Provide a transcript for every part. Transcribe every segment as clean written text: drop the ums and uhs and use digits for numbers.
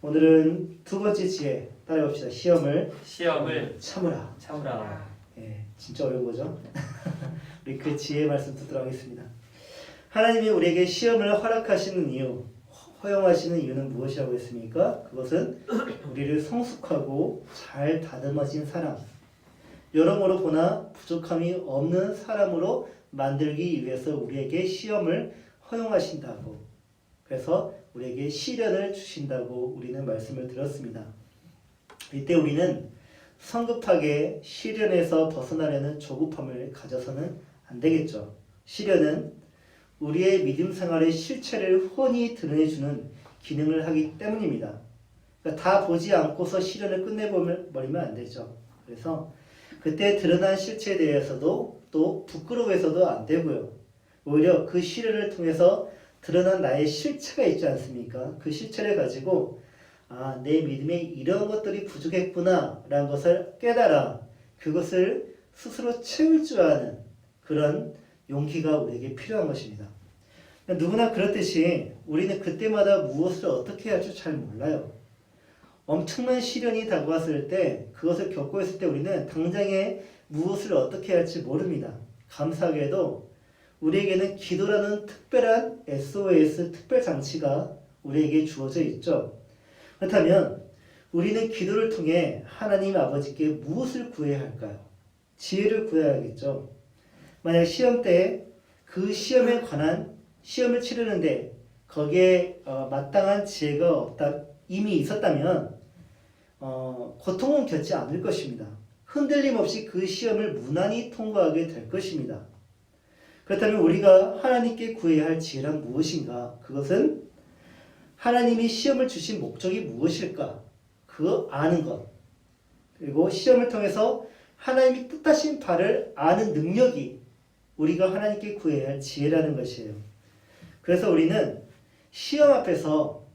오늘은 두 번째 지혜 따라해봅시다. 시험을 참으라. 예, 진짜 어려운 거죠? 우리 그 지혜 말씀 듣도록 하겠습니다. 하나님이 우리에게 시험을 허락하시는 이유, 허용하시는 이유는 무엇이라고 했습니까? 그것은 우리를 성숙하고 잘 다듬어진 사람, 여러모로 보나 부족함이 없는 사람으로 만들기 위해서 우리에게 시험을 허용하신다고, 그래서 우리에게 시련을 주신다고 우리는 말씀을 들었습니다. 이때 우리는 성급하게 시련에서 벗어나려는 조급함을 가져서는 안 되겠죠. 시련은 우리의 믿음 생활의 실체를 훤히 드러내주는 기능을 하기 때문입니다. 그러니까 다 보지 않고서 시련을 끝내버리면 안 되죠. 그래서 그때 드러난 실체에 대해서도 또 부끄러워해서도 안 되고요. 오히려 그 시련을 통해서 드러난 나의 실체가 있지 않습니까? 그 실체를 가지고 내 믿음에 이런 것들이 부족했구나 라는 것을 깨달아 그것을 스스로 채울 줄 아는 그런 용기가 우리에게 필요한 것입니다. 누구나 그렇듯이 우리는 그때마다 무엇을 어떻게 해야 할지 잘 몰라요. 엄청난 시련이 다가왔을 때, 그것을 겪고 있을 때 우리는 당장에 무엇을 어떻게 해야 할지 모릅니다. 감사하게도 우리에게는 기도라는 특별한 SOS 특별 장치가 우리에게 주어져 있죠. 그렇다면 우리는 기도를 통해 하나님 아버지께 무엇을 구해야 할까요? 지혜를 구해야겠죠. 만약 시험 때 그 시험에 관한 시험을 치르는데 거기에 마땅한 지혜가 이미 있었다면 고통은 겪지 않을 것입니다. 흔들림 없이 그 시험을 무난히 통과하게 될 것입니다. 그렇다면 우리가 하나님께 구해야 할 지혜란 무엇인가? 그것은 하나님이 시험을 주신 목적이 무엇일까? 그거 아는 것. 그리고 시험을 통해서 하나님이 뜻하신 바를 아는 능력이 우리가 하나님께 구해야 할 지혜라는 것이에요. 그래서 우리는 시험 앞에서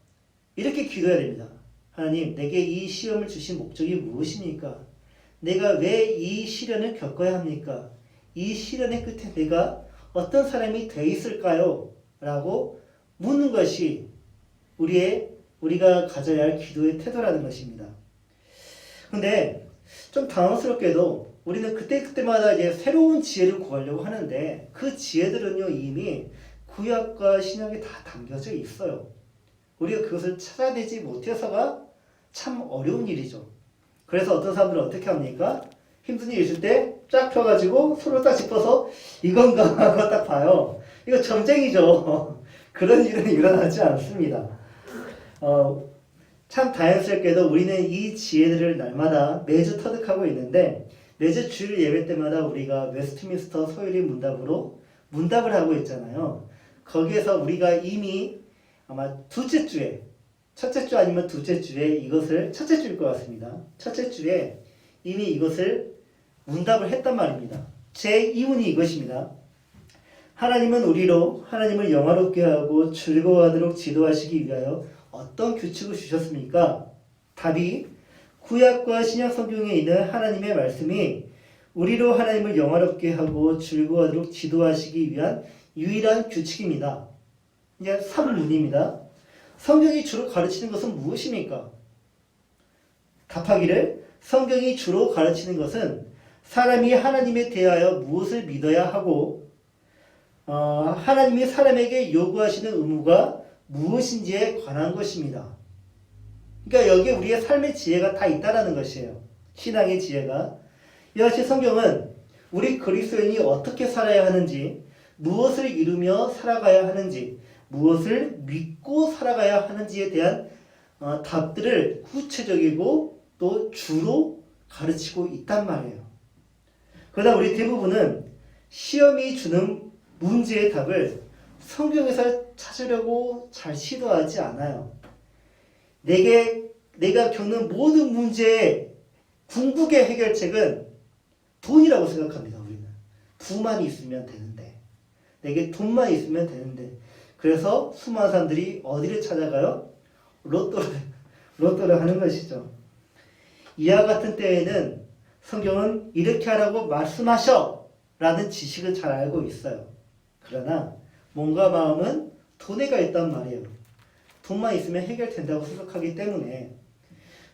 이렇게 기도해야 됩니다. 하나님, 내게 이 시험을 주신 목적이 무엇입니까? 내가 왜 이 시련을 겪어야 합니까? 이 시련의 끝에 내가 어떤 사람이 돼 있을까요? 라고 묻는 것이 우리가 가져야 할 기도의 태도라는 것입니다. 근데 좀 당황스럽게도 우리는 그때마다 이제 새로운 지혜를 구하려고 하는데 그 지혜들은요 이미 구약과 신약에 다 담겨져 있어요. 우리가 그것을 찾아내지 못해서가 참 어려운 일이죠. 그래서 어떤 사람들은 어떻게 합니까? 힘든 일 있을 때 쫙 펴가지고 손을 딱 짚어서 이건가 하고 딱 봐요. 이거 점쟁이죠. 그런 일은 일어나지 않습니다. 참 다행스럽게도 우리는 이 지혜들을 날마다 매주 터득하고 있는데 매주 주일 예배 때마다 우리가 웨스트민스터 소일의 문답을 하고 있잖아요. 거기에서 우리가 이미 아마 둘째 주에, 첫째 주 아니면 둘째 주에 이것을, 첫째 주일 것 같습니다. 첫째 주에 이미 이것을 문답을 했단 말입니다. 제 이문이 이것입니다. 하나님은 우리로 하나님을 영화롭게 하고 즐거워하도록 지도하시기 위하여 어떤 규칙을 주셨습니까? 답이 구약과 신약 성경에 있는 하나님의 말씀이 우리로 하나님을 영화롭게 하고 즐거워하도록 지도하시기 위한 유일한 규칙입니다. 이제 3문입니다. 성경이 주로 가르치는 것은 무엇입니까? 답하기를 성경이 주로 가르치는 것은 사람이 하나님에 대하여 무엇을 믿어야 하고 하나님이 사람에게 요구하시는 의무가 무엇인지에 관한 것입니다. 그러니까 여기에 우리의 삶의 지혜가 다 있다는 것이에요. 신앙의 지혜가. 이같이 성경은 우리 그리스도인이 어떻게 살아야 하는지, 무엇을 이루며 살아가야 하는지, 무엇을 믿고 살아가야 하는지에 대한 답들을 구체적이고 또 주로 가르치고 있단 말이에요. 그러나 우리 대부분은 시험이 주는 문제의 답을 성경에서 찾으려고 잘 시도하지 않아요. 내가 겪는 모든 문제의 궁극의 해결책은 돈이라고 생각합니다. 우리는 부만 있으면 되는데, 내게 돈만 있으면 되는데, 그래서 수많은 사람들이 어디를 찾아가요? 로또를 하는 것이죠. 이와 같은 때에는 성경은 이렇게 하라고 말씀하셔 라는 지식을 잘 알고 있어요. 그러나 몸과 마음은 돈에 가 있단 말이에요. 돈만 있으면 해결된다고 생각하기 때문에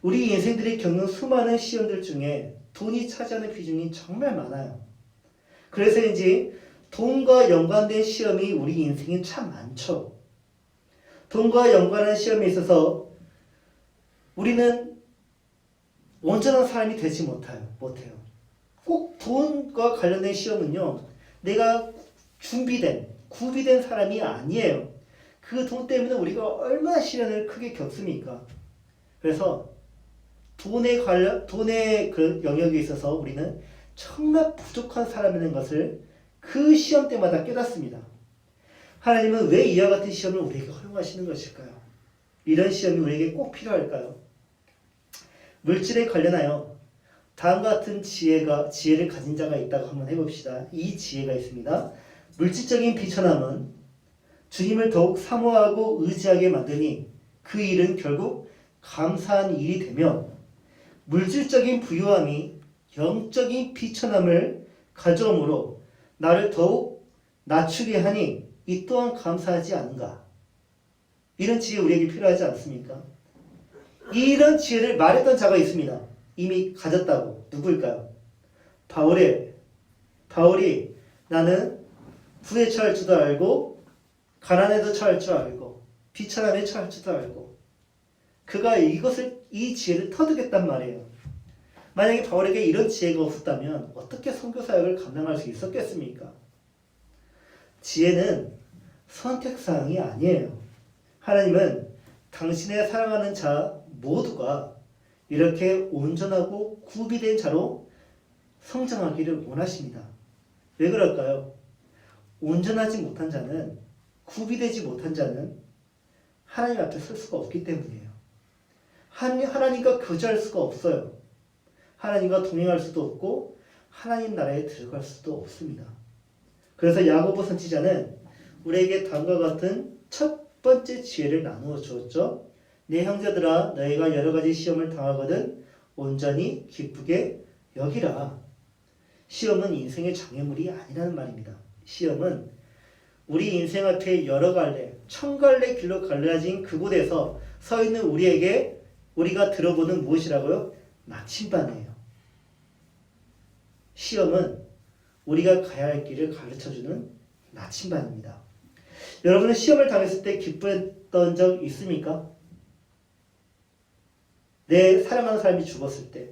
우리 인생들이 겪는 수많은 시험들 중에 돈이 차지하는 비중이 정말 많아요. 그래서인지 돈과 연관된 시험이 우리 인생에 참 많죠. 돈과 연관한 시험에 있어서 우리는 온전한 사람이 되지 못해요. 꼭 돈과 관련된 시험은요. 내가 구비된 사람이 아니에요. 그 돈 때문에 우리가 얼마나 시련을 크게 겪습니까? 그래서 돈의 그 영역에 있어서 우리는 정말 부족한 사람이라는 것을 그 시험 때마다 깨닫습니다. 하나님은 왜 이와 같은 시험을 우리에게 허용하시는 것일까요? 이런 시험이 우리에게 꼭 필요할까요? 물질에 관련하여 다음과 같은 지혜를 가진 자가 있다고 한번 해봅시다. 이 지혜가 있습니다. 물질적인 비천함은 주님을 더욱 사모하고 의지하게 만드니 그 일은 결국 감사한 일이 되며, 물질적인 부유함이 영적인 비천함을 가져오므로 나를 더욱 낮추게 하니 이 또한 감사하지 않은가? 이런 지혜 우리에게 필요하지 않습니까? 이런 지혜를 말했던 자가 있습니다. 이미 가졌다고. 누구일까요? 바울이 나는 후에 처할 줄도 알고 가난에도 처할 줄 알고 비천함에 처할 줄도 알고, 그가 이 지혜를 터득했단 말이에요. 만약에 바울에게 이런 지혜가 없었다면 어떻게 선교 사역을 감당할 수 있었겠습니까? 지혜는 선택사항이 아니에요. 하나님은 당신의 사랑하는 자 모두가 이렇게 온전하고 구비된 자로 성장하기를 원하십니다. 왜 그럴까요? 온전하지 못한 자는, 구비되지 못한 자는 하나님 앞에 설 수가 없기 때문이에요. 하나님과 교제할 수가 없어요. 하나님과 동행할 수도 없고 하나님 나라에 들어갈 수도 없습니다. 그래서 야고보 선지자는 우리에게 다음과 같은 첫 번째 지혜를 나누어 주었죠. 내 형제들아, 너희가 여러 가지 시험을 당하거든 온전히 기쁘게 여기라. 시험은 인생의 장애물이 아니라는 말입니다. 시험은 우리 인생 앞에 여러 갈래, 천 갈래 길로 갈라진 그곳에서 서 있는 우리에게 우리가 들어보는 무엇이라고요? 나침반이에요. 시험은 우리가 가야 할 길을 가르쳐주는 나침반입니다. 여러분은 시험을 당했을 때 기뻐했던 적 있습니까? 내 사랑하는 사람이 죽었을 때,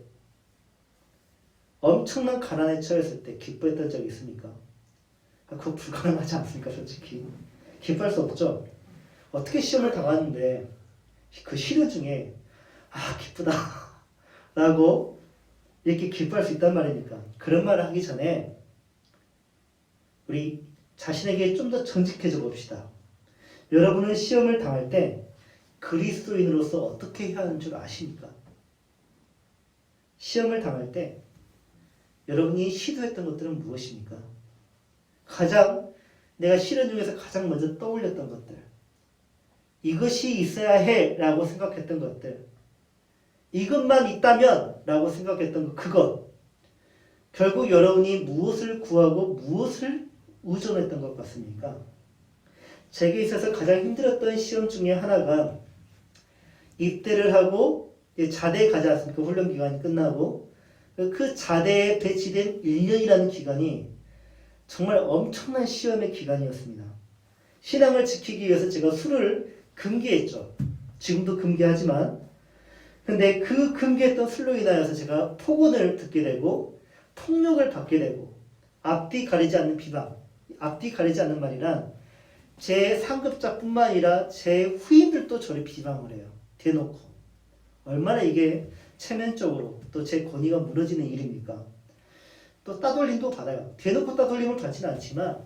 엄청난 가난에 처했을 때 기뻐했던 적 있습니까? 그거 불가능하지 않습니까? 솔직히 기뻐할 수 없죠. 어떻게 시험을 당하는데 그 시련 중에 기쁘다 라고 이렇게 기뻐할 수 있단 말입니까? 그런 말을 하기 전에 우리 자신에게 좀 더 정직해져 봅시다. 여러분은 시험을 당할 때 그리스도인으로서 어떻게 해야 하는 줄 아십니까? 시험을 당할 때 여러분이 시도했던 것들은 무엇입니까? 내가 시련 중에서 가장 먼저 떠올렸던 것들, 이것이 있어야 해 라고 생각했던 것들, 이것만 있다면 라고 생각했던 그것, 결국 여러분이 무엇을 구하고 무엇을 의존했던 것 같습니까? 제게 있어서 가장 힘들었던 시험 중에 하나가, 입대를 하고 자대에 가지 않습니까? 훈련 기간이 끝나고 그 자대에 배치된 1년이라는 기간이 정말 엄청난 시험의 기간이었습니다. 신앙을 지키기 위해서 제가 술을 금기했죠. 지금도 금기하지만, 근데 그 금기했던 술로 인하여서 제가 폭언을 듣게 되고 폭력을 받게 되고, 앞뒤 가리지 않는 비방, 앞뒤 가리지 않는 말이란 제 상급자뿐만 아니라 제 후임들도 저를 비방을 해요. 대놓고. 얼마나 이게 체면적으로 또 제 권위가 무너지는 일입니까? 또 따돌림도 받아요. 대놓고 따돌림을 받지는 않지만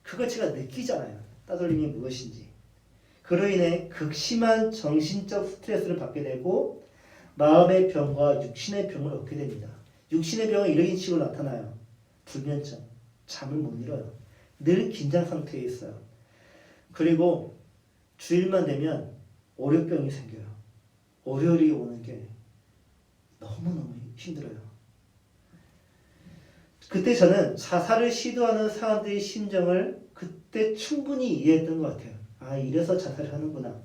그걸 제가 느끼잖아요. 따돌림이 무엇인지. 그로 인해 극심한 정신적 스트레스를 받게 되고 마음의 병과 육신의 병을 얻게 됩니다. 육신의 병은 이런 식으로 나타나요. 불면증, 잠을 못 이뤄요. 늘 긴장 상태에 있어요. 그리고 주일만 되면 월요병이 생겨요. 월요일이 오는 게 너무너무 힘들어요. 그때 저는 자살을 시도하는 사람들의 심정을 그때 충분히 이해했던 것 같아요. 이래서 자살을 하는구나.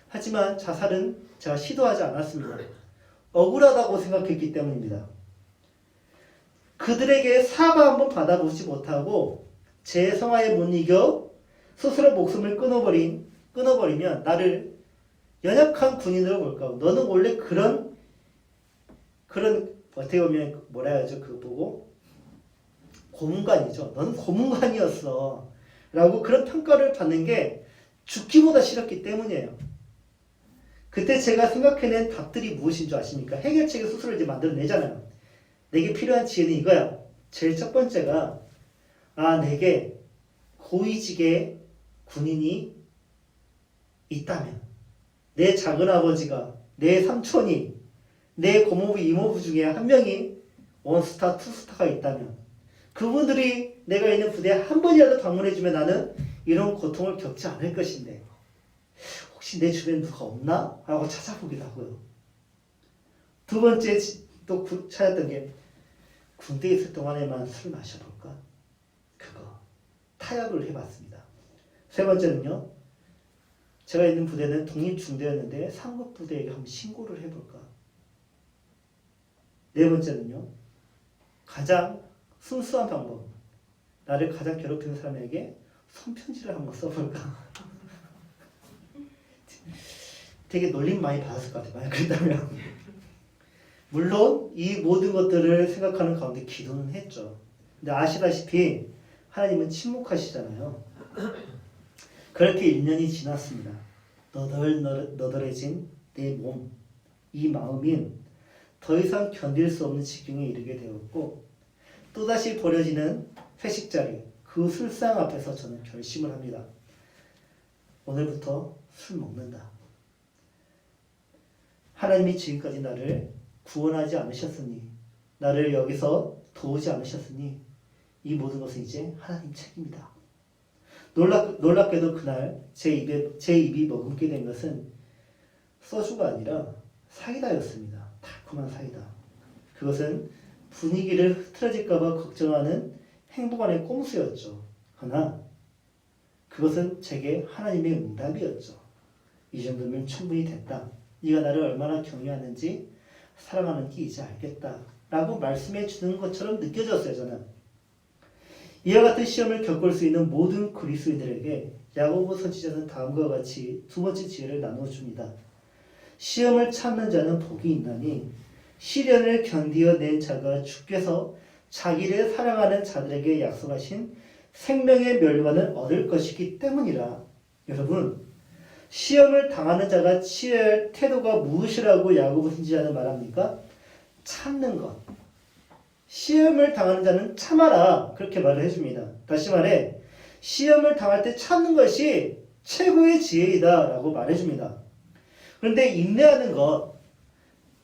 하지만 자살은 제가 시도하지 않았습니다. 억울하다고 생각했기 때문입니다. 그들에게 사과 한번 받아보지 못하고 제 성화에 못 이겨 스스로 목숨을 끊어버리면 나를 연약한 군인으로 볼까? 너는 원래 그런 어떻게 보면 뭐라 해야죠? 그거 보고 고문관이죠. 너는 고문관이었어. 라고 그런 평가를 받는 게 죽기보다 싫었기 때문이에요. 그때 제가 생각해낸 답들이 무엇인 줄 아십니까? 해결책의 스스로 이제 만들어내잖아요. 내게 필요한 지혜는 이거야. 제일 첫 번째가 내게 고위직의 군인이 있다면 내 작은아버지가 내 삼촌이 내 고모부 이모부 중에 한 명이 원스타 투스타가 있다면 그분들이 내가 있는 부대에 한 번이라도 방문해주면 나는 이런 고통을 겪지 않을 것인데 혹시 내 주변에 누가 없나? 라고 찾아보기도 하고요. 두 번째 또 찾았던 게 군대에 있을 동안에만 술 마셔볼까? 그거 타협을 해봤습니다. 세 번째는요. 제가 있는 부대는 독립중대였는데 상급부대에게 한번 신고를 해볼까? 네 번째는요. 가장 순수한 방법. 나를 가장 괴롭히는 사람에게 손편지를 한번 써볼까? 되게 놀림 많이 받았을 것 같아요. 만약 그랬다면. 물론 이 모든 것들을 생각하는 가운데 기도는 했죠. 근데 아시다시피 하나님은 침묵하시잖아요. 그렇게 1년이 지났습니다. 너덜너덜해진 내 몸, 이 마음인 더 이상 견딜 수 없는 지경에 이르게 되었고 또다시 버려지는 회식 자리, 그 술상 앞에서 저는 결심을 합니다. 오늘부터 술 먹는다. 하나님이 지금까지 나를 구원하지 않으셨으니 나를 여기서 도우지 않으셨으니 이 모든 것은 이제 하나님 책임이다. 놀랍게도 그날 제 입이 머금게 된 것은 소주가 아니라 사이다였습니다. 달콤한 사이다. 그것은 분위기를 흐트러질까봐 걱정하는 행복 안의 꼼수였죠. 그러나 그것은 제게 하나님의 응답이었죠. 이 정도면 충분히 됐다. 네가 나를 얼마나 경외하는지 사랑하는지 이제 알겠다. 라고 말씀해 주는 것처럼 느껴졌어요. 저는. 이와 같은 시험을 겪을 수 있는 모든 그리스도인들에게 야고보 선지자는 다음과 같이 두 번째 지혜를 나눠줍니다. 시험을 참는 자는 복이 있나니 시련을 견디어낸 자가 주께서 자기를 사랑하는 자들에게 약속하신 생명의 멸관을 얻을 것이기 때문이라. 여러분, 시험을 당하는 자가 취해야 할 태도가 무엇이라고 야고보 선지자는 말합니까? 참는 것. 시험을 당하는 자는 참아라. 그렇게 말을 해줍니다. 다시 말해 시험을 당할 때 참는 것이 최고의 지혜이다 라고 말해줍니다. 그런데 인내하는 것,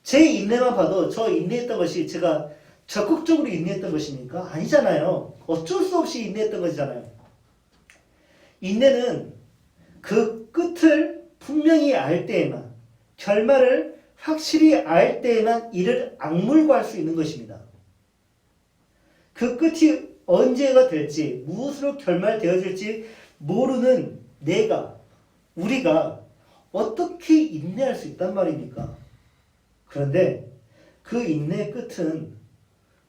제 인내만 봐도 저 인내했던 것이 제가 적극적으로 인내했던 것입니까? 아니잖아요. 어쩔 수 없이 인내했던 것이잖아요. 인내는 그 끝을 분명히 알 때에만, 결말을 확실히 알 때에만 이를 악물고 할 수 있는 것입니다. 그 끝이 언제가 될지, 무엇으로 결말되어질지 모르는 우리가 어떻게 인내할 수 있단 말입니까? 그런데 그 인내의 끝은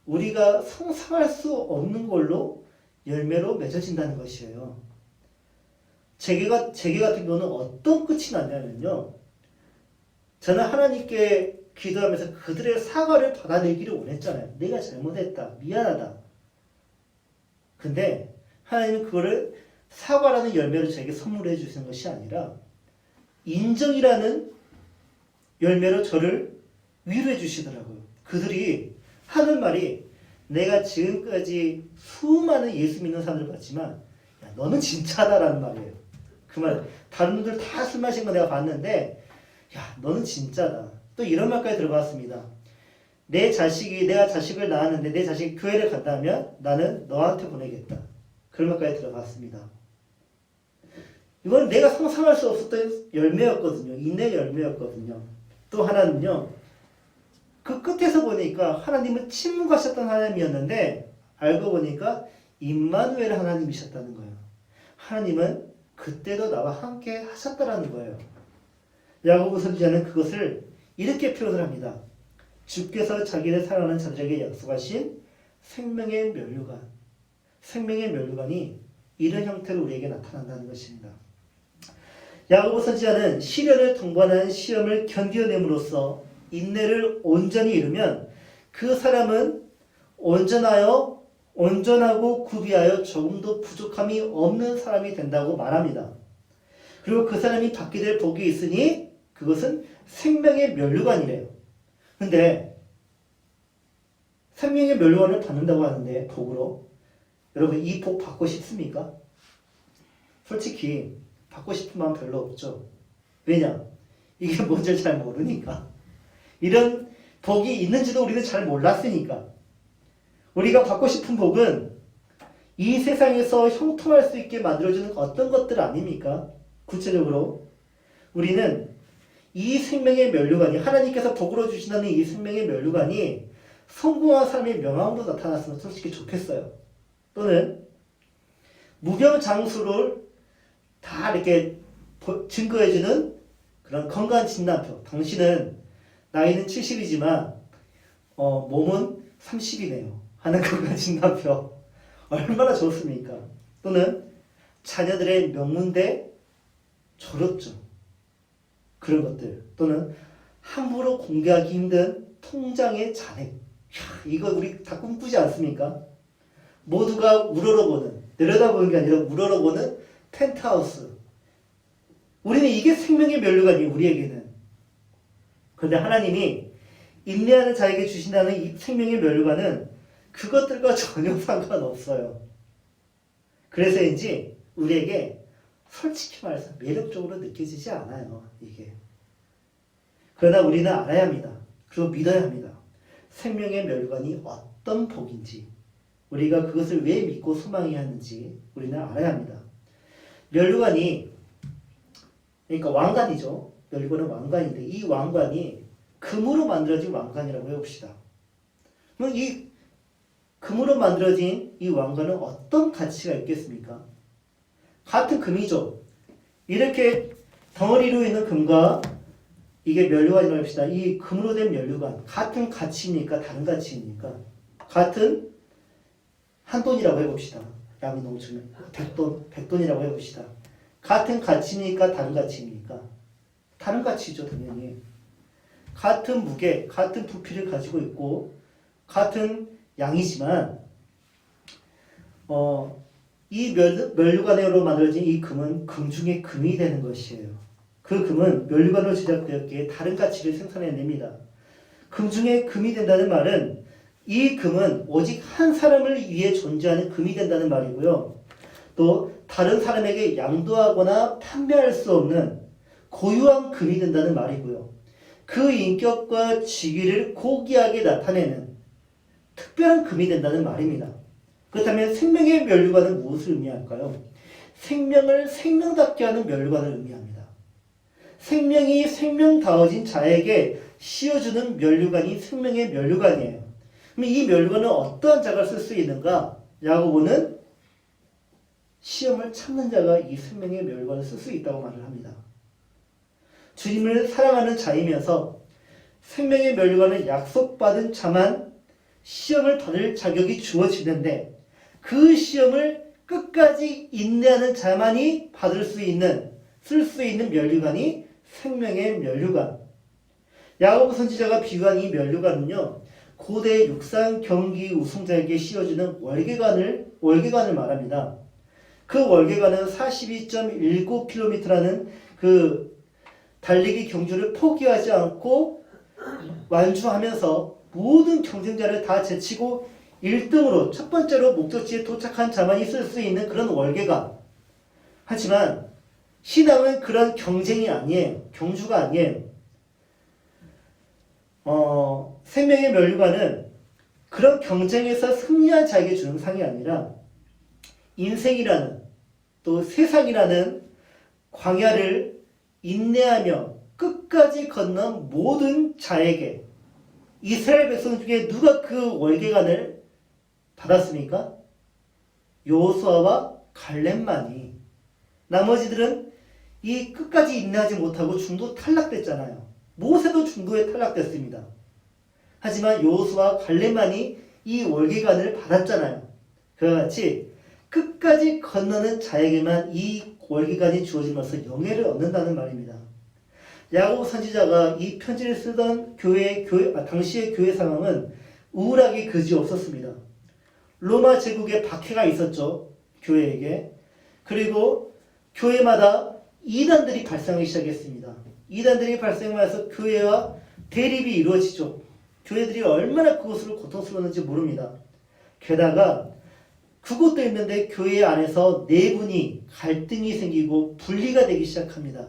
우리가 상상할 수 없는 걸로 열매로 맺어진다는 것이에요. 제게 같은 경우는 어떤 끝이 났냐면요. 저는 하나님께 기도하면서 그들의 사과를 받아들이기를 원했잖아요. 내가 잘못했다. 미안하다. 근데 하나님은 그거를 사과라는 열매로 저에게 선물해 주시는 것이 아니라 인정이라는 열매로 저를 위로해 주시더라고요. 그들이 하는 말이 내가 지금까지 수많은 예수 믿는 사람들 봤지만 야, 너는 진짜다라는 말이에요. 그 말, 다른 분들 다 술 마신 거 내가 봤는데 야, 너는 진짜다. 또 이런 말까지 들어봤습니다. 내가 자식을 낳았는데 내 자식이 교회를 간다면 나는 너한테 보내겠다. 그런 말까지 들어봤습니다. 이건 내가 상상할 수 없었던 열매였거든요. 인내 열매였거든요. 또 하나는요. 그 끝에서 보니까 하나님은 침묵하셨던 하나님이었는데 알고 보니까 임마누엘 하나님이셨다는 거예요. 하나님은 그때도 나와 함께 하셨다라는 거예요. 야고보 선지자는 그것을 이렇게 표현을 합니다. 주께서 자기를 사랑하는 자들에게 약속하신 생명의 면류관. 생명의 면류관이 이런 형태로 우리에게 나타난다는 것입니다. 야고보 선지자는 시련을 동반하는 시험을 견뎌냄으로써 인내를 온전히 이루면 그 사람은 온전하고 구비하여 조금도 부족함이 없는 사람이 된다고 말합니다. 그리고 그 사람이 받게 될 복이 있으니 그것은 생명의 면류관이래요. 근데 생명의 면류관을 받는다고 하는데 복으로 여러분 이 복 받고 싶습니까? 솔직히 받고 싶은 마음 별로 없죠. 왜냐? 이게 뭔지 잘 모르니까. 이런 복이 있는지도 우리는 잘 몰랐으니까. 우리가 받고 싶은 복은 이 세상에서 형통할 수 있게 만들어주는 어떤 것들 아닙니까? 구체적으로 우리는 이 생명의 면류관이 하나님께서 복으로 주신다는 이 생명의 면류관이 성공한 사람의 명함으로 나타났으면 솔직히 좋겠어요. 또는 무병장수를 다 이렇게 증거해주는 그런 건강 진단표. 당신은 나이는 70이지만 몸은 30이네요. 하는 건강 진단표. 얼마나 좋습니까? 또는 자녀들의 명문대 졸업증. 그런 것들. 또는 함부로 공개하기 힘든 통장의 잔액. 이거 우리 다 꿈꾸지 않습니까? 모두가 우러러보는, 내려다보는 게 아니라 우러러보는 펜트하우스. 우리는 이게 생명의 면류관이에요. 우리에게는. 그런데 하나님이 인내하는 자에게 주신다는 이 생명의 면류관은 그것들과 전혀 상관없어요. 그래서인지 우리에게 솔직히 말해서 매력적으로 느껴지지 않아요. 이게. 그러나 우리는 알아야 합니다. 그리고 믿어야 합니다. 생명의 면류관이 어떤 복인지, 우리가 그것을 왜 믿고 소망해야 하는지 우리는 알아야 합니다. 면류관이, 그러니까 왕관이죠. 면류관은 왕관인데 이 왕관이 금으로 만들어진 왕관이라고 해봅시다. 그럼 이 금으로 만들어진 이 왕관은 어떤 가치가 있겠습니까? 같은 금이죠. 이렇게 덩어리로 있는 금과 이게 면류관이라고 합시다. 이 금으로 된 면류관 같은 가치입니까? 다른 가치입니까? 같은 한 돈이라고 해봅시다. 양이 너무 주면 백돈이라고 해봅시다. 같은 가치입니까? 다른 가치입니까? 다른 가치죠, 당연히. 같은 무게, 같은 부피를 가지고 있고 같은 양이지만 이 면류관으로 만들어진 이 금은 금 중에 금이 되는 것이에요. 그 금은 면류관으로 제작되었기에 다른 가치를 생산해냅니다. 금 중에 금이 된다는 말은 이 금은 오직 한 사람을 위해 존재하는 금이 된다는 말이고요. 또 다른 사람에게 양도하거나 판매할 수 없는 고유한 금이 된다는 말이고요. 그 인격과 직위를 고귀하게 나타내는 특별한 금이 된다는 말입니다. 그렇다면 생명의 면류관은 무엇을 의미할까요? 생명을 생명답게 하는 면류관을 의미합니다. 생명이 생명다워진 자에게 씌워주는 면류관이 생명의 면류관이에요. 그럼 이 면류관은 어떠한 자가 쓸 수 있는가? 야고보는 시험을 참는 자가 이 생명의 면류관을 쓸 수 있다고 말을 합니다. 주님을 사랑하는 자이면서 생명의 면류관을 약속받은 자만 시험을 받을 자격이 주어지는데 그 시험을 끝까지 인내하는 자만이 받을 수 있는, 쓸 수 있는 면류관이 생명의 면류관. 야고보 선지자가 비유한 이 면류관은요, 고대 육상 경기 우승자에게 씌워주는 월계관을 말합니다. 그 월계관은 42.19km라는 그 달리기 경주를 포기하지 않고 완주하면서 모든 경쟁자를 다 제치고 1등으로 첫 번째로 목적지에 도착한 자만이 쓸 수 있는 그런 월계관. 하지만 신앙은 그런 경쟁이 아니에요. 경주가 아니에요. 생명의 면류관은 그런 경쟁에서 승리한 자에게 주는 상이 아니라 인생이라는 또 세상이라는 광야를 인내하며 끝까지 건넌 모든 자에게, 이스라엘 백성 중에 누가 그 월계관을 받았습니까? 여호수아와 갈렙만이. 나머지들은 이 끝까지 인내하지 못하고 중도 탈락됐잖아요. 모세도 중도에 탈락됐습니다. 하지만 여호수아 갈렙만이 이 월계관을 받았잖아요. 그와 같이 끝까지 건너는 자에게만 이 월계관이 주어지면서 영예를 얻는다는 말입니다. 야고보 선지자가 이 편지를 쓰던 당시의 교회 상황은 우울하기 그지없었습니다. 로마 제국의 박해가 있었죠. 교회에게. 그리고 교회마다 이단들이 발생하기 시작했습니다. 이단들이 발생하면서 교회와 대립이 이루어지죠. 교회들이 얼마나 그것으로 고통스러웠는지 모릅니다. 게다가 그것도 있는데 교회 안에서 내분이 갈등이 생기고 분리가 되기 시작합니다.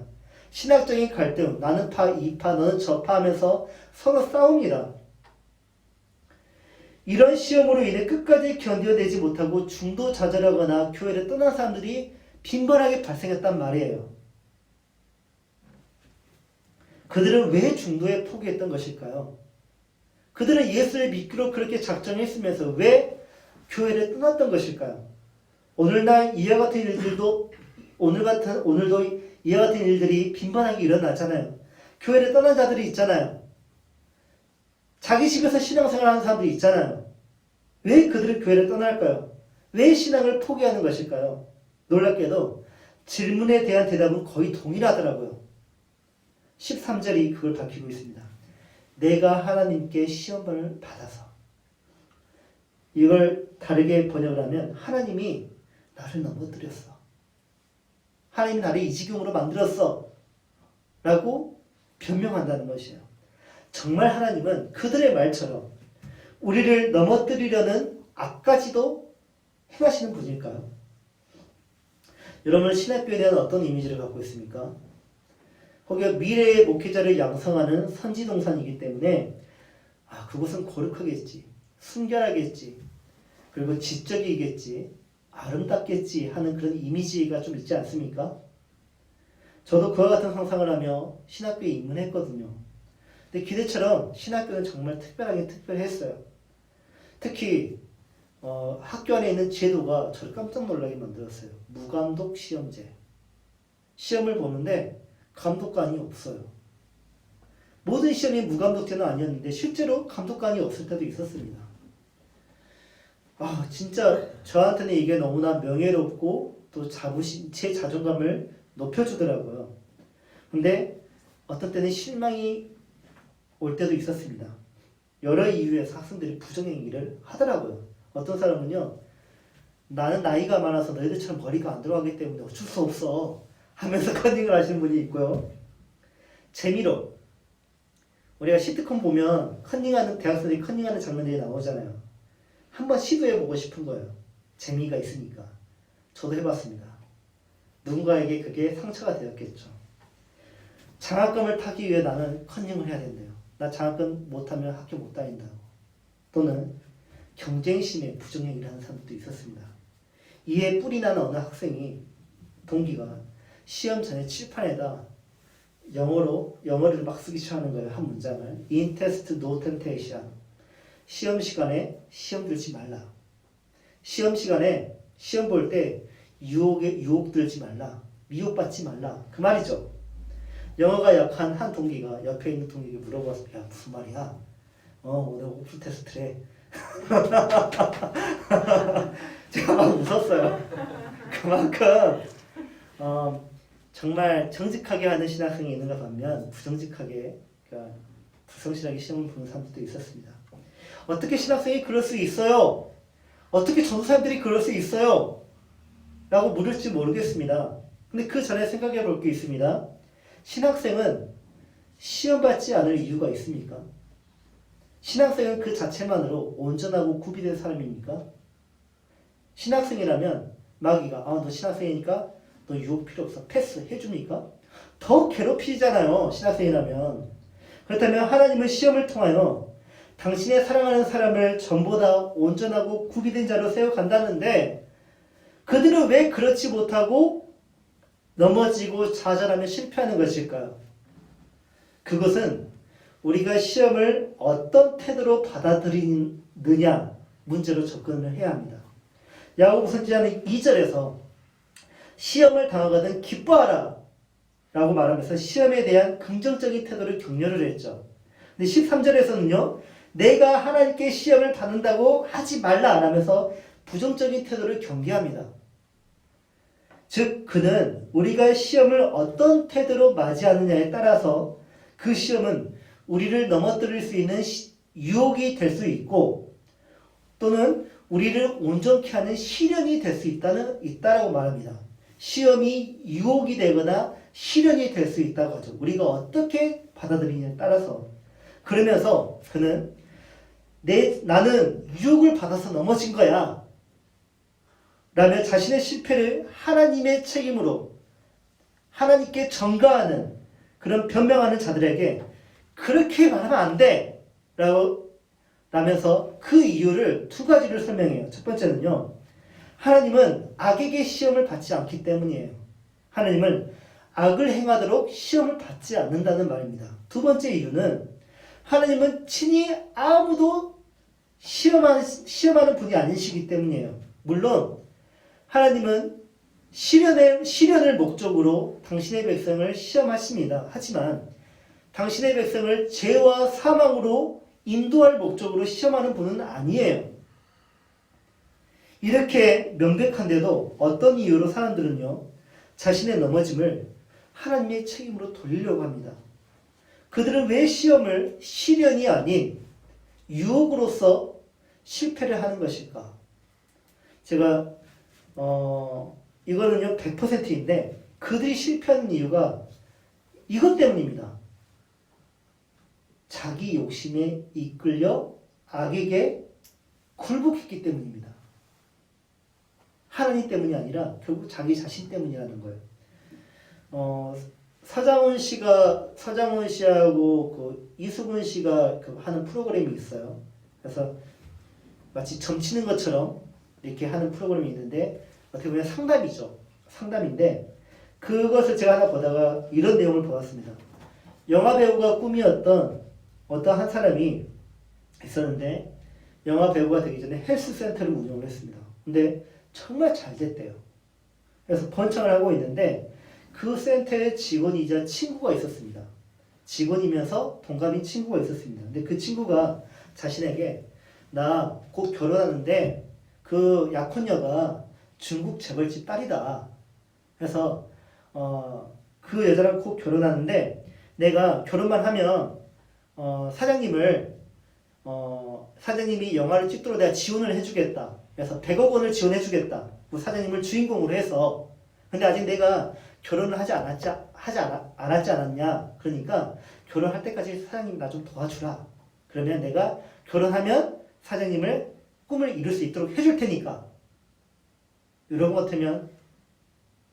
신학적인 갈등, 나는 파, 이 파, 너는 저 파 하면서 서로 싸웁니다. 이런 시험으로 인해 끝까지 견뎌내지 못하고 중도 좌절하거나 교회를 떠난 사람들이 빈번하게 발생했단 말이에요. 그들은 왜 중도에 포기했던 것일까요? 그들은 예수를 믿기로 그렇게 작정했으면서 왜 교회를 떠났던 것일까요? 오늘날 이와 같은 일들도 오늘도 이와 같은 일들이 빈번하게 일어나잖아요. 교회를 떠난 자들이 있잖아요. 자기 집에서 신앙생활하는 사람들이 있잖아요. 왜 그들은 교회를 떠날까요? 왜 신앙을 포기하는 것일까요? 놀랍게도 질문에 대한 대답은 거의 동일하더라고요. 13절이 그걸 밝히고 있습니다. 내가 하나님께 시험을 받아서. 이걸 다르게 번역을 하면 하나님이 나를 넘어뜨렸어. 하나님이 나를 이 지경으로 만들었어. 라고 변명한다는 것이에요. 정말 하나님은 그들의 말처럼 우리를 넘어뜨리려는 악까지도 행하시는 분일까요? 여러분 신학교에 대한 어떤 이미지를 갖고 있습니까? 거기가 미래의 목회자를 양성하는 선지동산이기 때문에 그곳은 거룩하겠지, 순결하겠지, 그리고 지적이겠지, 아름답겠지 하는 그런 이미지가 좀 있지 않습니까? 저도 그와 같은 상상을 하며 신학교에 입문했거든요. 근데 기대처럼 신학교는 정말 특별했어요. 특히 학교 안에 있는 제도가 저를 깜짝 놀라게 만들었어요. 무감독 시험제. 시험을 보는데 감독관이 없어요. 모든 시험이 무감독제는 아니었는데 실제로 감독관이 없을 때도 있었습니다. 진짜 저한테는 이게 너무나 명예롭고 또 제 자존감을 높여주더라고요. 근데 어떤 때는 실망이 올 때도 있었습니다. 여러 이유에서 학생들이 부정행위를 하더라고요. 어떤 사람은요, 나는 나이가 많아서 너희들처럼 머리가 안 들어가기 때문에 어쩔 수 없어 하면서 컨닝을 하시는 분이 있고요. 재미로 우리가 시트콤 보면 대학생들이 컨닝하는 장면들이 나오잖아요. 한번 시도해보고 싶은 거예요. 재미가 있으니까. 저도 해봤습니다. 누군가에게 그게 상처가 되었겠죠. 장학금을 타기 위해 나는 컨닝을 해야 된대요. 나 장학금 못하면 학교 못 다닌다고. 또는 경쟁심에 부정행위를 하는 사람도 있었습니다. 이에 뿔이 나는 어느 학생이, 동기가 시험 전에 칠판에다 영어를 막 쓰기 시작하는 거예요. 한 문장을. In test no temptation. 시험 시간에 시험 들지 말라. 시험 시간에 시험 볼 때 유혹 들지 말라. 미혹받지 말라. 그 말이죠. 영어가 약한 한 동기가 옆에 있는 동기에게 물어봤어요. 야, 무슨 말이야? 오늘 오프 테스트래. 제가 막 웃었어요. 그만큼 정말 정직하게 하는 신학생이 있는가 반면 부정직하게, 그러니까 불성실하게 시험을 보는 사람들도 있었습니다. 어떻게 신학생이 그럴 수 있어요? 어떻게 전도사님들이 그럴 수 있어요? 라고 물을지 모르겠습니다. 근데 그 전에 생각해 볼 게 있습니다. 신학생은 시험받지 않을 이유가 있습니까? 신학생은 그 자체만으로 온전하고 구비된 사람입니까? 신학생이라면 마귀가 너 신학생이니까 너 유혹 필요 없어. 패스 해줍니까? 더 괴롭히잖아요. 신학생이라면. 그렇다면 하나님은 시험을 통하여 당신의 사랑하는 사람을 전보다 온전하고 구비된 자로 세워간다는데 그들은 왜 그렇지 못하고 넘어지고 좌절하며 실패하는 것일까요? 그것은 우리가 시험을 어떤 태도로 받아들이느냐 문제로 접근을 해야 합니다. 야고보 선지자는 2절에서 시험을 당하거든 기뻐하라 라고 말하면서 시험에 대한 긍정적인 태도를 격려를 했죠. 근데 13절에서는요. 내가 하나님께 시험을 받는다고 하지 말라 안 하면서 부정적인 태도를 경계합니다. 즉 그는 우리가 시험을 어떤 태도로 맞이하느냐에 따라서 그 시험은 우리를 넘어뜨릴 수 있는 유혹이 될 수 있고 또는 우리를 온전케 하는 시련이 될 수 있다라고 말합니다. 시험이 유혹이 되거나 시련이 될 수 있다고 하죠. 우리가 어떻게 받아들이냐에 따라서. 그러면서 그는 나는 유혹을 받아서 넘어진 거야 라며 자신의 실패를 하나님의 책임으로 하나님께 전가하는 그런 변명하는 자들에게 그렇게 말하면 안 돼 라면서 그 이유를 두 가지를 설명해요. 첫 번째는요. 하나님은 악에게 시험을 받지 않기 때문이에요. 하나님은 악을 행하도록 시험을 받지 않는다는 말입니다. 두 번째 이유는 하나님은 친히 아무도 시험하는 분이 아니시기 때문이에요. 물론 하나님은 시련을 목적으로 당신의 백성을 시험하십니다. 하지만 당신의 백성을 죄와 사망으로 인도할 목적으로 시험하는 분은 아니에요. 이렇게 명백한데도 어떤 이유로 사람들은요. 자신의 넘어짐을 하나님의 책임으로 돌리려고 합니다. 그들은 왜 시련이 아닌 유혹으로서 실패를 하는 것일까? 제가 이거는요 100%인데 그들이 실패하는 이유가 이것 때문입니다. 자기 욕심에 이끌려 악에게 굴복했기 때문입니다. 하나님 때문이 아니라 결국 자기 자신 때문이라는 거예요. 서장훈 씨하고 그 이수근 씨가 하는 프로그램이 있어요. 그래서 마치 점치는 것처럼 이렇게 하는 프로그램이 있는데 어떻게 보면 상담이죠. 상담인데 그것을 제가 하나 보다가 이런 내용을 보았습니다. 영화 배우가 꿈이었던 어떤 한 사람이 있었는데 영화 배우가 되기 전에 헬스센터를 운영을 했습니다. 근데 정말 잘 됐대요. 그래서 번창을 하고 있는데 그 센터에 직원이자 친구가 있었습니다. 직원이면서 동갑인 친구가 있었습니다. 근데 그 친구가 자신에게 나 곧 결혼하는데 그 약혼녀가 중국 재벌집 딸이다. 그래서 그 여자랑 곧 결혼하는데 내가 결혼만 하면 사장님이 영화를 찍도록 내가 지원을 해주겠다. 그래서 100억 원을 지원해주겠다. 그 사장님을 주인공으로 해서. 근데 아직 내가 결혼을 하지 않았냐. 그러니까 결혼할 때까지 사장님 나 좀 도와주라. 그러면 내가 결혼하면 사장님을 꿈을 이룰 수 있도록 해줄 테니까. 이런 것 같으면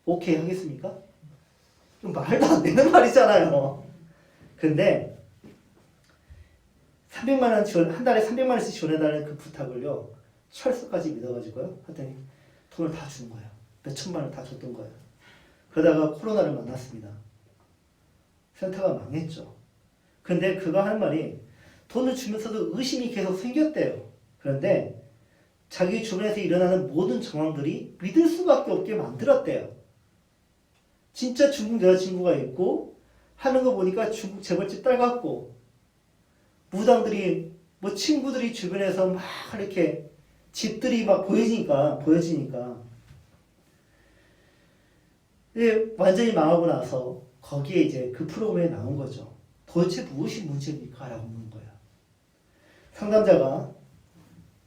오케이 하겠습니까? 말도 안 되는 말이잖아요. 근데 300만 원 한 달에 300만 원씩 지원해달라는 그 부탁을요. 철수까지 믿어가지고요. 하더니 돈을 다 준 거예요. 몇 천만 원 다 줬던 거예요. 그러다가 코로나를 만났습니다. 센터가 망했죠. 근데 그가 하는 말이 돈을 주면서도 의심이 계속 생겼대요. 그런데 자기 주변에서 일어나는 모든 정황들이 믿을 수밖에 없게 만들었대요. 진짜 중국 여자친구가 있고 하는 거 보니까 중국 재벌집 딸 같고 무당들이 친구들이 주변에서 막 이렇게 집들이 막 보여지니까 완전히 망하고 나서 거기에 이제 그 프로그램에 나온 거죠. 도대체 무엇이 문제입니까? 라고 묻는 거예요. 상담자가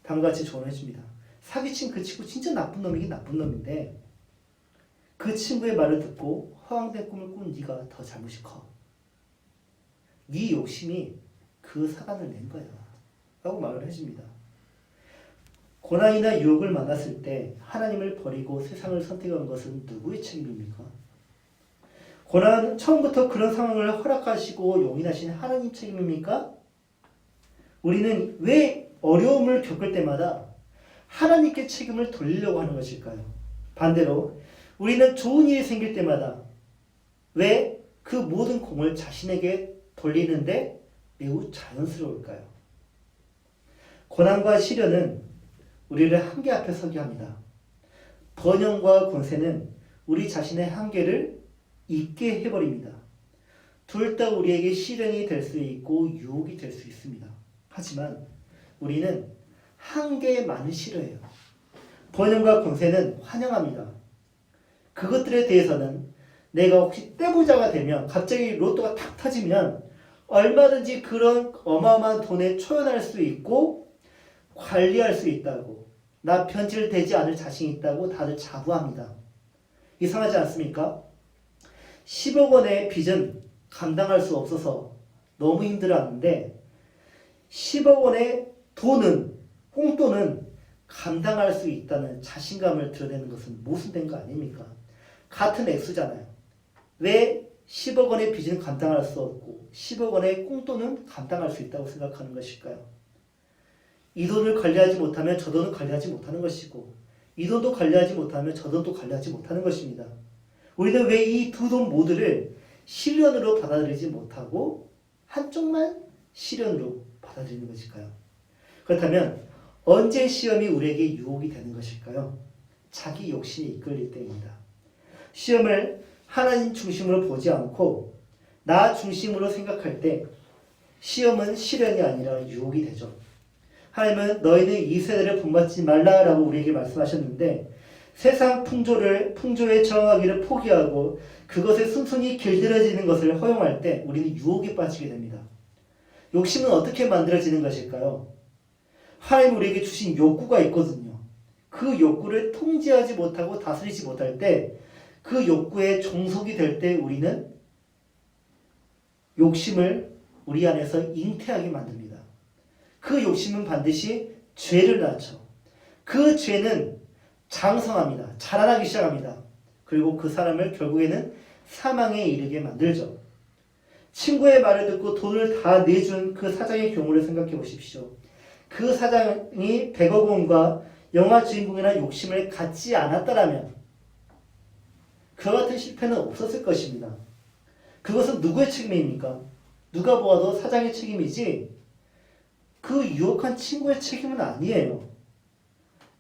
다음과 같이 조언해 줍니다. 사기친 그 친구 진짜 나쁜 놈이긴 나쁜 놈인데 그 친구의 말을 듣고 허황된 꿈을 꾼 네가 더 잘못이 커. 네 욕심이 그 사단을 낸 거야. 라고 말을 해줍니다. 고난이나 유혹을 만났을 때 하나님을 버리고 세상을 선택한 것은 누구의 책임입니까? 고난은 처음부터 그런 상황을 허락하시고 용인하신 하나님 책임입니까? 우리는 왜 어려움을 겪을 때마다 하나님께 책임을 돌리려고 하는 것일까요? 반대로 우리는 좋은 일이 생길 때마다 왜 그 모든 공을 자신에게 돌리는데 매우 자연스러울까요? 고난과 시련은 우리를 한계 앞에 서게 합니다. 번영과 권세는 우리 자신의 한계를 있게 해버립니다. 둘 다 우리에게 시련이 될 수 있고 유혹이 될 수 있습니다. 하지만 우리는 한계만을 싫어해요. 번영과 권세는 환영합니다. 그것들에 대해서는 내가 혹시 떼부자가 되면 갑자기 로또가 탁 터지면 얼마든지 그런 어마어마한 돈에 초연할 수 있고 관리할 수 있다고, 나 변질되지 않을 자신이 있다고 다들 자부합니다. 이상하지 않습니까? 10억 원의 빚은 감당할 수 없어서 너무 힘들어하는데 10억 원의 돈은, 꽁돈은 감당할 수 있다는 자신감을 드러내는 것은 모순된 거 아닙니까? 같은 액수잖아요. 왜 10억 원의 빚은 감당할 수 없고 10억 원의 꽁돈은 감당할 수 있다고 생각하는 것일까요? 이 돈을 관리하지 못하면 저 돈을 관리하지 못하는 것이고 이 돈도 관리하지 못하면 저 돈도 관리하지 못하는 것입니다. 우리는 왜 이 두 돈 모두를 시련으로 받아들이지 못하고 한쪽만 시련으로 받아들이는 것일까요? 그렇다면 언제 시험이 우리에게 유혹이 되는 것일까요? 자기 욕심이 이끌릴 때입니다. 시험을 하나님 중심으로 보지 않고 나 중심으로 생각할 때 시험은 시련이 아니라 유혹이 되죠. 하나님은 너희는 이 세대를 본받지 말라라고 우리에게 말씀하셨는데 세상 풍조에 저항하기를 포기하고 그것에 순순히 길들여지는 것을 허용할 때 우리는 유혹에 빠지게 됩니다. 욕심은 어떻게 만들어지는 것일까요? 하나님 우리에게 주신 욕구가 있거든요. 그 욕구를 통제하지 못하고 다스리지 못할 때 그 욕구에 종속이 될 때 우리는 욕심을 우리 안에서 잉태하게 만듭니다. 그 욕심은 반드시 죄를 낳죠. 그 죄는 장성합니다. 자라나기 시작합니다. 그리고 그 사람을 결국에는 사망에 이르게 만들죠. 친구의 말을 듣고 돈을 다 내준 그 사장의 경우를 생각해 보십시오. 그 사장이 100억 원과 영화 주인공이나 욕심을 갖지 않았다라면 그와 같은 실패는 없었을 것입니다. 그것은 누구의 책임입니까? 누가 보아도 사장의 책임이지 그 유혹한 친구의 책임은 아니에요.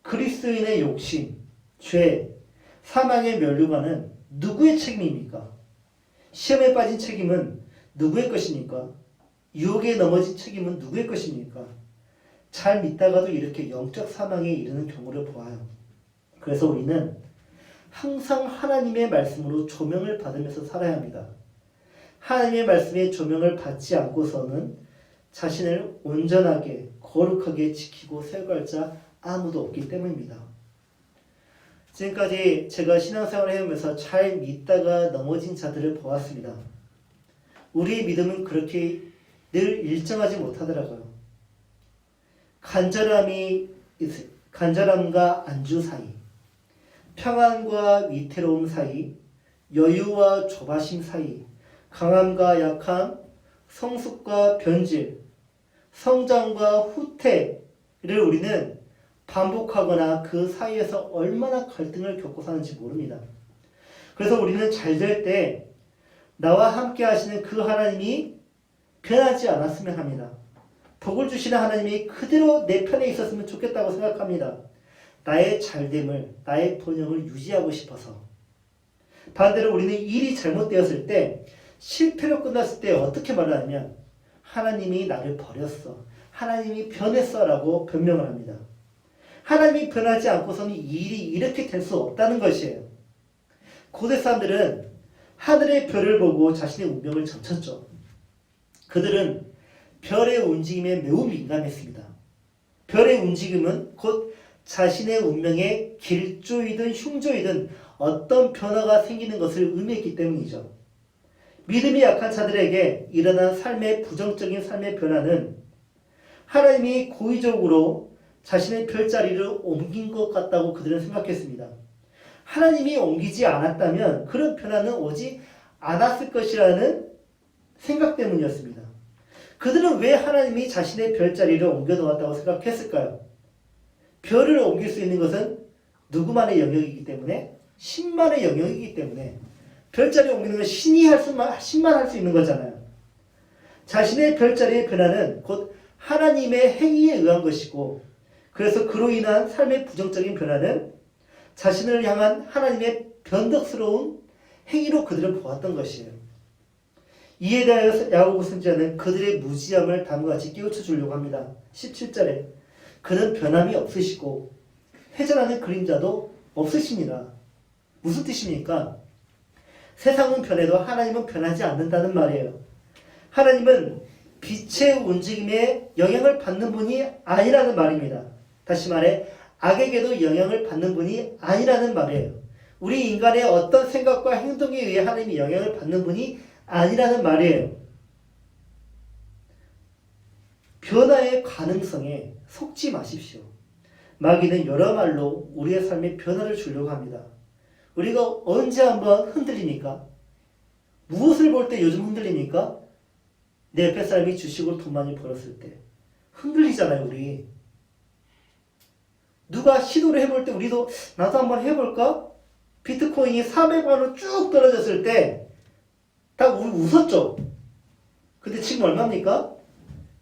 그리스도인의 욕심, 죄, 사망의 면류관은 누구의 책임입니까? 시험에 빠진 책임은 누구의 것입니까? 유혹에 넘어진 책임은 누구의 것입니까? 잘 믿다가도 이렇게 영적 사망에 이르는 경우를 보아요. 그래서 우리는 항상 하나님의 말씀으로 조명을 받으면서 살아야 합니다. 하나님의 말씀에 조명을 받지 않고서는 자신을 온전하게 거룩하게 지키고 세워갈 자 아무도 없기 때문입니다. 지금까지 제가 신앙생활을 해오면서 잘 믿다가 넘어진 자들을 보았습니다. 우리의 믿음은 그렇게 늘 일정하지 못하더라고요. 간절함과 안주 사이, 평안과 위태로움 사이, 여유와 조바심 사이, 강함과 약함, 성숙과 변질, 성장과 후퇴를 우리는 반복하거나 그 사이에서 얼마나 갈등을 겪고 사는지 모릅니다. 그래서 우리는 잘 될 때 나와 함께 하시는 그 하나님이 변하지 않았으면 합니다. 복을 주시는 하나님이 그대로 내 편에 있었으면 좋겠다고 생각합니다. 나의 잘됨을, 나의 번영을 유지하고 싶어서. 반대로 우리는 일이 잘못되었을 때, 실패로 끝났을 때 어떻게 말하냐면 하나님이 나를 버렸어, 하나님이 변했어 라고 변명을 합니다. 하나님이 변하지 않고서는 이 일이 이렇게 될 수 없다는 것이에요. 고대 사람들은 하늘의 별을 보고 자신의 운명을 점쳤죠. 그들은 별의 움직임에 매우 민감했습니다. 별의 움직임은 곧 자신의 운명에 길조이든 흉조이든 어떤 변화가 생기는 것을 의미했기 때문이죠. 믿음이 약한 자들에게 일어난 부정적인 삶의 변화는 하나님이 고의적으로 자신의 별자리를 옮긴 것 같다고 그들은 생각했습니다. 하나님이 옮기지 않았다면 그런 변화는 오지 않았을 것이라는 생각 때문이었습니다. 그들은 왜 하나님이 자신의 별자리를 옮겨 놓았다고 생각했을까요? 별을 옮길 수 있는 것은 누구만의 영역이기 때문에, 신만의 영역이기 때문에 별자리 옮기는 건 신만 할 수 있는 거잖아요. 자신의 별자리의 변화는 곧 하나님의 행위에 의한 것이고, 그래서 그로 인한 삶의 부정적인 변화는 자신을 향한 하나님의 변덕스러운 행위로 그들을 보았던 것이에요. 이에 대하여 야고보 선지자는 그들의 무지함을 다음과 같이 깨우쳐 주려고 합니다. 17절에 그는 변함이 없으시고 회전하는 그림자도 없으십니다. 무슨 뜻입니까? 세상은 변해도 하나님은 변하지 않는다는 말이에요. 하나님은 빛의 움직임에 영향을 받는 분이 아니라는 말입니다. 다시 말해 악에게도 영향을 받는 분이 아니라는 말이에요. 우리 인간의 어떤 생각과 행동에 의해 하나님이 영향을 받는 분이 아니라는 말이에요. 변화의 가능성에 속지 마십시오. 마귀는 여러 말로 우리의 삶에 변화를 주려고 합니다. 우리가 언제 한번 흔들립니까? 무엇을 볼 때 요즘 흔들립니까? 내 옆에 사람이 주식으로 돈 많이 벌었을 때 흔들리잖아요. 우리 누가 시도를 해볼 때 우리도 나도 한번 해볼까? 비트코인이 400만원 쭉 떨어졌을 때 다 우리 웃었죠. 근데 지금 얼마입니까?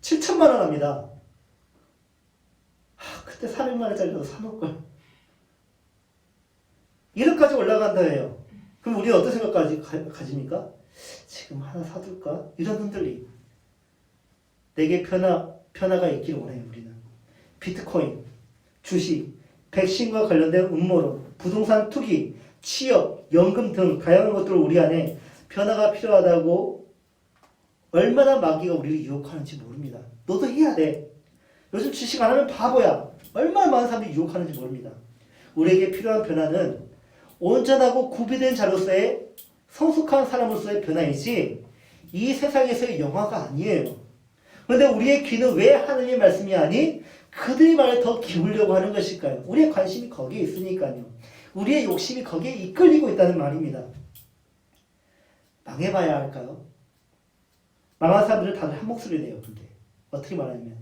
7천만원 합니다. 그때 400만원짜리라도 사놓을걸. 1억까지 올라간다 해요. 그럼 우리는 어떤 생각까지 가집니까? 지금 하나 사둘까? 이런 흔들림. 내게 변화가 있기를 원해요. 우리는 비트코인, 주식, 백신과 관련된 음모론, 부동산 투기, 취업, 연금 등 다양한 것들을 우리 안에 변화가 필요하다고 얼마나 마귀가 우리를 유혹하는지 모릅니다. 너도 해야 돼. 요즘 주식 안 하면 바보야. 얼마나 많은 사람들이 유혹하는지 모릅니다. 우리에게 필요한 변화는 온전하고 구비된 자로서의 성숙한 사람으로서의 변화이지 이 세상에서의 영화가 아니에요. 그런데 우리의 귀는 왜 하느님의 말씀이 아니 그들의 말에 더 기울려고 하는 것일까요? 우리의 관심이 거기에 있으니까요. 우리의 욕심이 거기에 이끌리고 있다는 말입니다. 망해봐야 할까요? 망한 사람들은 다들 한 목소리 내요. 근데 어떻게 말하냐면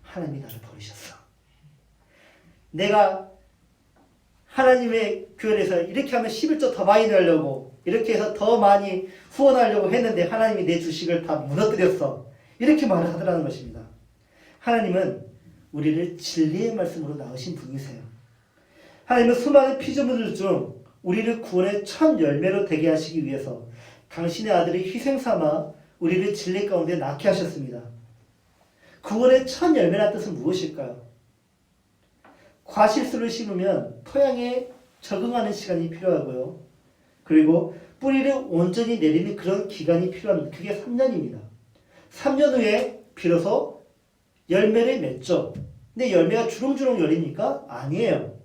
하나님이 나를 버리셨어. 내가 하나님의 교회에서 이렇게 하면 11조 더 많이 내려고 이렇게 해서 더 많이 후원하려고 했는데 하나님이 내 주식을 다 무너뜨렸어. 이렇게 말을 하더라는 것입니다. 하나님은 우리를 진리의 말씀으로 낳으신 분이세요. 하나님은 수많은 피조물들 중 우리를 구원의 첫 열매로 되게 하시기 위해서 당신의 아들이 희생삼아 우리를 진리 가운데 낳게 하셨습니다. 구원의 첫 열매라는 뜻은 무엇일까요? 과실수를 심으면 토양에 적응하는 시간이 필요하고요. 그리고 뿌리를 온전히 내리는 그런 기간이 필요합니다. 그게 3년입니다. 3년 후에 비로소 열매를 맺죠. 근데 열매가 주렁주렁 열립니까? 아니에요.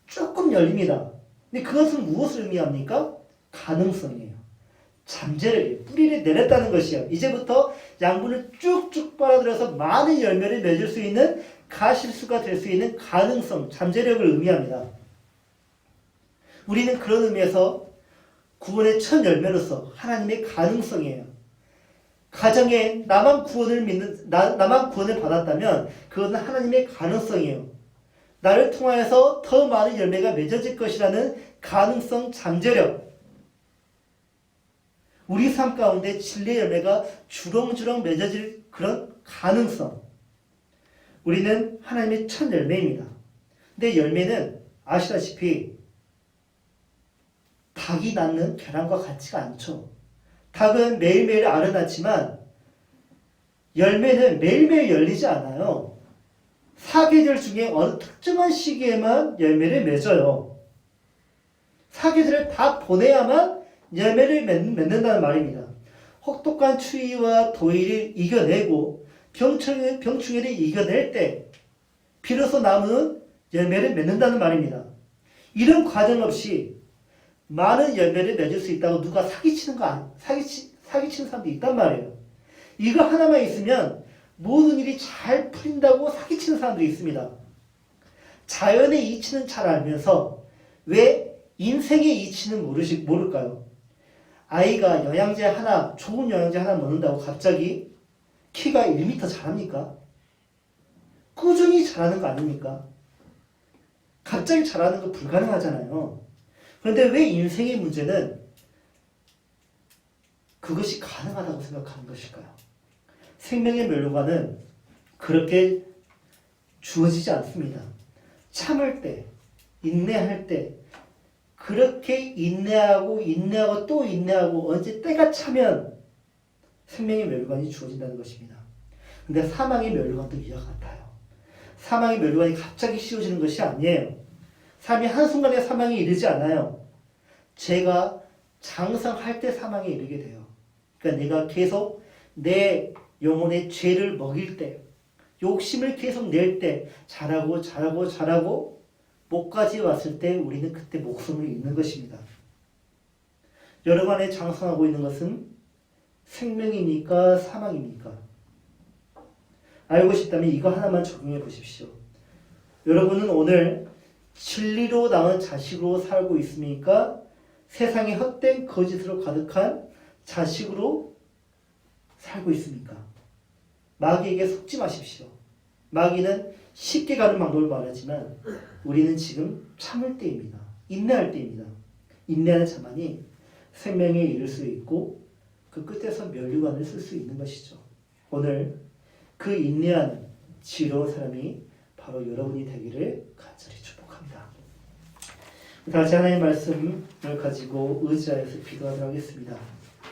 조금 열립니다. 근데 그것은 무엇을 의미합니까? 가능성이에요. 잠재력이에요. 뿌리를 내렸다는 것이에요. 이제부터 양분을 쭉쭉 빨아들여서 많은 열매를 맺을 수 있는 가실수가 될 수 있는 가능성, 잠재력을 의미합니다. 우리는 그런 의미에서 구원의 첫 열매로서 하나님의 가능성이에요. 가정에 나만 구원을 받았다면 그것은 하나님의 가능성이에요. 나를 통하여서 더 많은 열매가 맺어질 것이라는 가능성, 잠재력. 우리 삶 가운데 진리의 열매가 주렁주렁 맺어질 그런 가능성. 우리는 하나님의 첫 열매입니다. 근데 열매는 아시다시피 닭이 낳는 계란과 같지가 않죠. 닭은 매일매일 알을 낳지만 열매는 매일매일 열리지 않아요. 사계절 중에 어느 특정한 시기에만 열매를 맺어요. 사계절을 다 보내야만 열매를 맺는다는 말입니다. 혹독한 추위와 더위를 이겨내고 병충해를 이겨낼 때 비로소 나무는 열매를 맺는다는 말입니다. 이런 과정 없이 많은 열매를 맺을 수 있다고 누가 사기치는 사람도 있단 말이에요. 이거 하나만 있으면 모든 일이 잘 풀린다고 사기치는 사람들이 있습니다. 자연의 이치는 잘 알면서 왜 인생의 이치는 모를까요? 아이가 좋은 영양제 하나 먹는다고 갑자기 키가 1m 자랍니까? 꾸준히 자라는 거 아닙니까? 갑자기 자라는 거 불가능하잖아요. 그런데 왜 인생의 문제는 그것이 가능하다고 생각하는 것일까요? 생명의 멸류관은 그렇게 주어지지 않습니다. 참을 때, 인내할 때, 그렇게 인내하고 또 인내하고 언제 때가 차면 생명의 멸류관이 주어진다는 것입니다. 근데 사망의 멸류관도 이와 같아요. 사망의 멸류관이 갑자기 씌워지는 것이 아니에요. 삶이 한순간에 사망에 이르지 않아요. 죄가 장성할 때 사망에 이르게 돼요. 그러니까 내가 계속 내 영혼의 죄를 먹일 때, 욕심을 계속 낼 때, 잘하고 목까지 왔을 때 우리는 그때 목숨을 잃는 것입니다. 여러분 안에 장성하고 있는 것은 생명입니까? 사망입니까? 알고 싶다면 이거 하나만 적용해 보십시오. 여러분은 오늘 진리로 낳은 자식으로 살고 있습니까? 세상에 헛된 거짓으로 가득한 자식으로 살고 있습니까? 마귀에게 속지 마십시오. 마귀는 쉽게 가는 방법을 말하지만 우리는 지금 참을 때입니다. 인내할 때입니다. 인내하는 자만이 생명에 이를 수 있고 그 끝에서 멸류관을 쓸 수 있는 것이죠. 오늘 그 인내하는 지혜로운 사람이 바로 여러분이 되기를 간절히 축복합니다. 다시 하나님의 말씀을 가지고 의지하여서 기도하도록 하겠습니다.